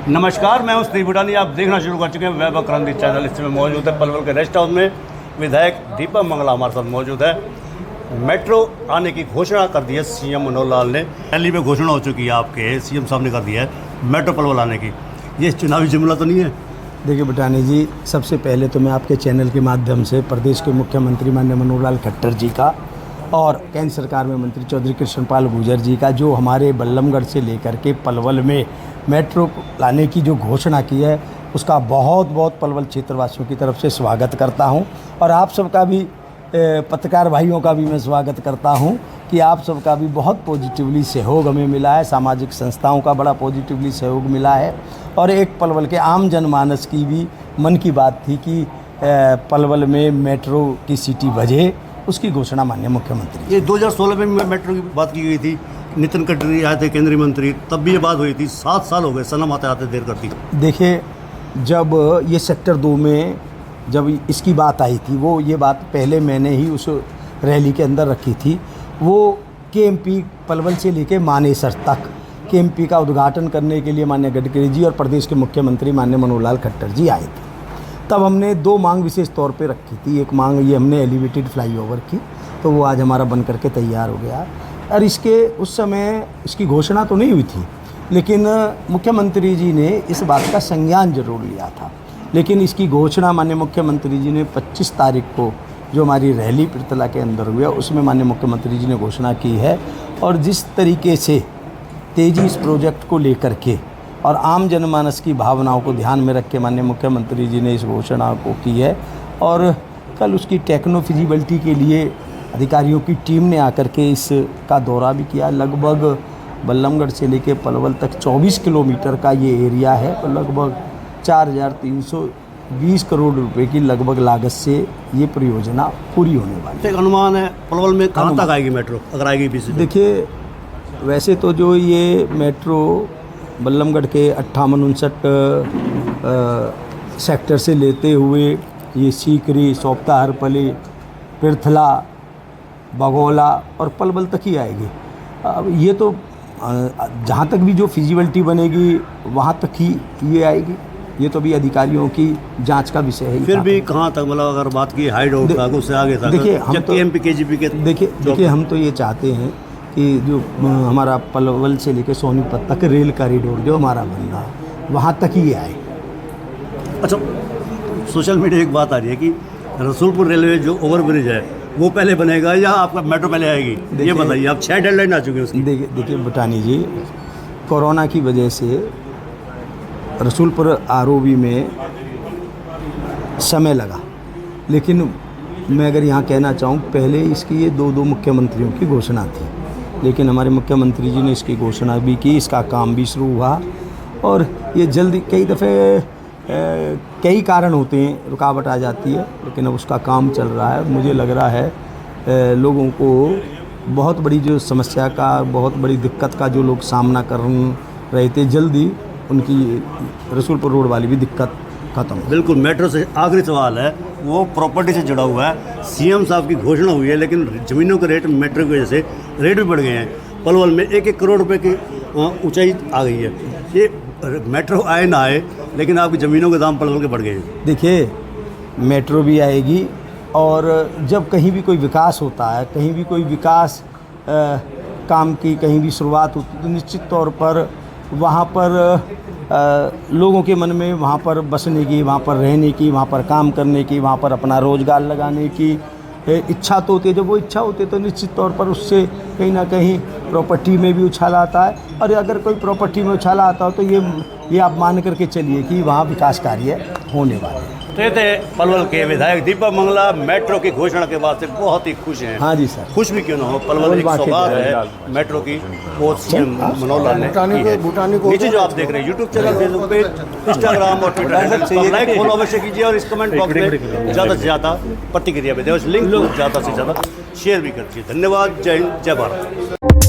नमस्कार, मैं हूं स्टीव भूटानी। आप देखना शुरू कर चुके हैं वैभव क्रांति चैनल। इसमें मौजूद है पलवल के रेस्ट हाउस में। विधायक दीपक मंगला हमारे साथ मौजूद है। मेट्रो आने की घोषणा कर दी है सीएम मनोहर लाल ने। दिल्ली में घोषणा हो चुकी है, आपके सीएम साहब ने कर दिया है मेट्रो पलवल आने की। ये चुनावी जुमला तो नहीं है? देखिए भूटानी जी, सबसे पहले तो मैं आपके चैनल के माध्यम से प्रदेश के मुख्यमंत्री माननीय मनोहर लाल खट्टर जी का और केंद्र सरकार में मंत्री चौधरी कृष्णपाल गुर्जर जी का जो हमारे बल्लभगढ़ से लेकर के पलवल में मेट्रो लाने की जो घोषणा की है, उसका बहुत बहुत पलवल क्षेत्रवासियों की तरफ से स्वागत करता हूं। और आप सबका भी, पत्रकार भाइयों का भी मैं स्वागत करता हूं कि आप सबका भी बहुत पॉजिटिवली सहयोग हमें मिला है। सामाजिक संस्थाओं का बड़ा पॉजिटिवली सहयोग मिला है। और एक पलवल के आम जनमानस की भी मन की बात थी कि पलवल में मेट्रो की सिटी बजे, उसकी घोषणा माननीय मुख्यमंत्री। ये 2016 में मेट्रो की बात की गई थी, नितिन गडकरी आए थे केंद्रीय मंत्री, तब भी ये बात हुई थी। 7 साल हो गए, सनम आते आते देर करती। देखिए, जब ये सेक्टर 2 में जब इसकी बात आई थी, वो ये बात पहले मैंने ही उस रैली के अंदर रखी थी। वो केएमपी पलवल से लेके मानेसर तक केएमपी का उद्घाटन करने के लिए माननीय गडकरी जी और प्रदेश के मुख्यमंत्री माननीय मनोहर लाल खट्टर जी आए थे। तब हमने 2 मांग विशेष तौर पे रखी थी। एक मांग ये हमने एलिवेटेड फ्लाईओवर की, तो वो आज हमारा बन करके तैयार हो गया। और इसके उस समय इसकी घोषणा तो नहीं हुई थी, लेकिन मुख्यमंत्री जी ने इस बात का संज्ञान जरूर लिया था। लेकिन इसकी घोषणा माननीय मुख्यमंत्री जी ने 25 तारीख को जो हमारी रैली पृथला के अंदर हुआ, उसमें माननीय मुख्यमंत्री जी ने घोषणा की है। और जिस तरीके से तेज़ी इस प्रोजेक्ट को लेकर के और आम जनमानस की भावनाओं को ध्यान में रख के माननीय मुख्यमंत्री जी ने इस घोषणा को की है। और कल उसकी टेक्नो फिजिबिलिटी के लिए अधिकारियों की टीम ने आकर के इसका दौरा भी किया। लगभग बल्लभगढ़ से लेके पलवल तक 24 किलोमीटर का ये एरिया है और लगभग 4,320 करोड़ रुपए की लगभग लागत से ये परियोजना पूरी होने वाली है। एक अनुमान है पलवल में कहाँ तक आएगी मेट्रो, अगर आएगी भी? देखिए, वैसे तो जो ये मेट्रो बल्लभगढ़ के 58-59 सेक्टर से लेते हुए ये सीकरी, सोपता, हरपली, पृथला, बगोला और पलवल तक ही आएगी। अब ये तो जहाँ तक भी जो फिजिबिलिटी बनेगी वहाँ तक ही ये आएगी। ये तो भी अधिकारियों की जांच का विषय है। फिर भी कहाँ तक, मतलब अगर बात की हाई रोड तक, उससे आगे तक? देखिए, हम तो केएमपी केजीपी के देखिए हम तो ये चाहते हैं कि जो हमारा पलवल से लेकर सोनीपत तक रेल कॉरिडोर जो हमारा बन रहा है, वहाँ तक ही आए। अच्छा, सोशल मीडिया एक बात आ रही है कि रसूलपुर रेलवे जो ओवरब्रिज है वो पहले बनेगा या आपका मेट्रो पहले आएगी? ये बताइए। आप 6 डेडलाइन आ चुकी है उसकी। देखिए भूटानी जी, कोरोना की वजह से रसूलपुर आरओबी में समय लगा, लेकिन मैं अगर यहाँ कहना चाहूँ, पहले इसकी ये 2 मुख्यमंत्रियों की घोषणा थी, लेकिन हमारे मुख्यमंत्री जी ने इसकी घोषणा भी की, इसका काम भी शुरू हुआ। और ये जल्दी, कई दफ़े कई कारण होते हैं, रुकावट आ जाती है, लेकिन अब उसका काम चल रहा है। मुझे लग रहा है लोगों को बहुत बड़ी जो समस्या का, बहुत बड़ी दिक्कत का जो लोग सामना कर रहे थे, जल्दी उनकी रसूलपुर रोड वाली भी दिक्कत खत्म। बिल्कुल। मेट्रो से आखिरी सवाल है, वो प्रॉपर्टी से जुड़ा हुआ है। सीएम साहब की घोषणा हुई है, लेकिन ज़मीनों के रेट मेट्रो की वजह से रेट भी बढ़ गए हैं। पलवल में 1-1 करोड़ रुपए की ऊंचाई आ गई है। ये मेट्रो आए ना आए, लेकिन आपकी ज़मीनों के दाम पलवल के बढ़ गए हैं। देखिए, मेट्रो भी आएगी, और जब कहीं भी कोई विकास होता है, कहीं भी कोई विकास काम की कहीं भी शुरुआत होती है, तो निश्चित तौर पर वहाँ पर लोगों के मन में वहाँ पर बसने की, वहाँ पर रहने की, वहाँ पर काम करने की, वहाँ पर अपना रोज़गार लगाने की इच्छा तो होती है। जब वो इच्छा होती है तो निश्चित तौर पर उससे कहीं ना कहीं प्रॉपर्टी में भी उछाल आता है। और अगर कोई प्रॉपर्टी में उछाल आता हो तो ये आप मान करके चलिए कि वहाँ विकास कार्य होने वाले हैं। तो ये थे पलवल के विधायक दीपक मंगला। मेट्रो की घोषणा के बाद से बहुत ही खुश हैं। हाँ जी सर, खुश भी क्यों ना हो, पलवल एक सौगात है मेट्रो की, वो सीएम मनोहर लाल ने की है। नीचे जो आप देख रहे हैं YouTube channel, Facebook page, Instagram और ट्विटर हैंडल, लाइक फॉलो अवश्य कीजिए और इस कमेंट बॉक्स में ज़्यादा से ज़्यादा प्रतिक्रिया भी दें, उस लिंक को ज़्यादा से ज़्यादा शेयर भी कर दीजिए। धन्यवाद। जय हिंद, जय भारत।